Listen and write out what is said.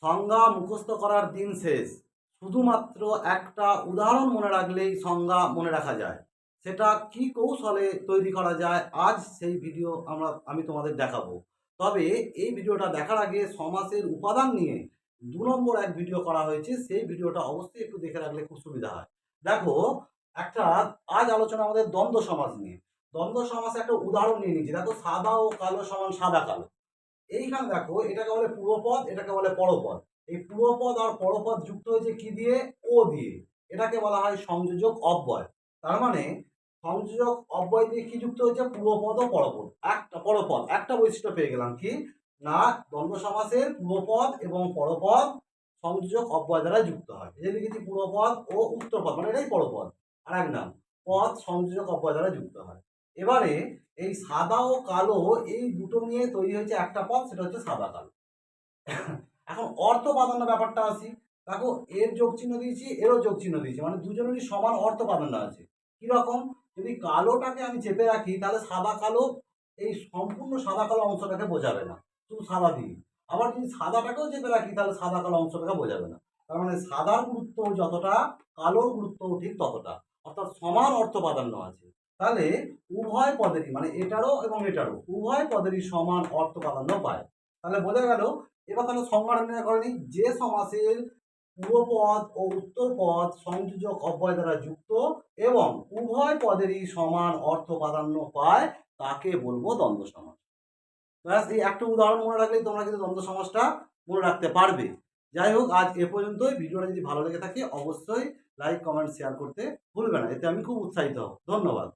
সংজ্ঞা মুখস্থ করার দিন শেষ। শুধুমাত্র একটা উদাহরণ মনে রাখলেই সংজ্ঞা মনে রাখা যায়। সেটা কি কৌশলে তৈরি করা যায়, আজ সেই ভিডিও আমি তোমাদের দেখাবো। তবে এই ভিডিওটা দেখার আগে সমাসের উপাদান নিয়ে ২ নম্বর এক ভিডিও করা হয়েছে। সেই ভিডিওটা অবশ্যই একটু দেখে রাখলে খুব সুবিধা হয়। দেখো, একটা আজ আলোচনা আমাদের দ্বন্দ্ব সমাস নিয়ে। দ্বন্দ্ব সমাসে একটা উদাহরণ নিয়ে নিয়েছি। দেখো, সাদা ও কালো সমান সাদা কালো। এইখানে দেখো, এটাকে বলে পূর্বপদ, এটাকে বলে পরপদ। এই পূর্বপদ আর পরপদ যুক্ত হয়েছে কি দিয়ে? ও দিয়ে। এটাকে বলা হয় সংযোজক অব্যয়। তার মানে সংযোজক অব্যয় দিয়ে কি যুক্ত হয়েছে? পূর্বপদ ও পরপদ। পরপদ একটা বৈশিষ্ট্য পেয়ে গেলাম, কি না দ্বন্দ্ব সমাসের পূর্বপদ এবং পরপদ সংযোজক অব্যয় দ্বারা যুক্ত হয়। এই যে লিখেছি পূর্বপদ ও উত্তরপদ, মানে এটাই পরপদ। আর এক নাম পদ সংযোজক অব্যয় দ্বারা যুক্ত হয়। এবারে এই সাদা ও কালো, এই দুটো নিয়ে তৈরি হয়েছে একটা পদ, সেটা হচ্ছে সাদা কালো। এখন অর্থ প্রাধান্য ব্যাপারটা আসি। দেখো, এর যোগ চিহ্ন দিয়েছি, এরও যোগ চিহ্ন দিয়েছি, মানে দুজনেরই সমান অর্থ প্রাধান্য আছে। কিরকম? যদি কালোটাকে আমি চেপে রাখি, তাহলে সাদা কালো, এই সম্পূর্ণ সাদা কালো অংশটাকে বোঝাবে না, শুধু সাদা দিয়ে। আবার যদি সাদাটাকেও চেপে রাখি, তাহলে সাদা কালো অংশটাকে বোঝাবে না। তার মানে সাদার গুরুত্ব যতটা, কালোর গুরুত্বও ঠিক ততটা, অর্থাৎ সমান অর্থ প্রাধান্য আছে। তাহলে উভয় পদেরই, মানে এটারও এবং এটারও উভয় পদেরই সমান অর্থ প্রাধান্য পায়। তাহলে বোঝা গেল। এবার তাহলে সংজ্ঞাটা নির্ণয় করে নিই। যে সমাসের পূর্বপদ ও উত্তরপদ সংযোজক অব্যয় দ্বারা যুক্ত এবং উভয় পদেরই সমান অর্থ প্রাধান্য পায়, তাকে বলবো দ্বন্দ্ব সমাস। ব্যাস, এই একটা উদাহরণ মনে রাখলেই তোমরা কিন্তু দ্বন্দ্ব সমাসটা মনে রাখতে পারবে। যাই হোক, আজ এ পর্যন্তই। ভিডিওটা যদি ভালো লেগে থাকে অবশ্যই লাইক, কমেন্ট, শেয়ার করতে ভুলবে না, এতে আমি খুব উৎসাহিত হব। ধন্যবাদ।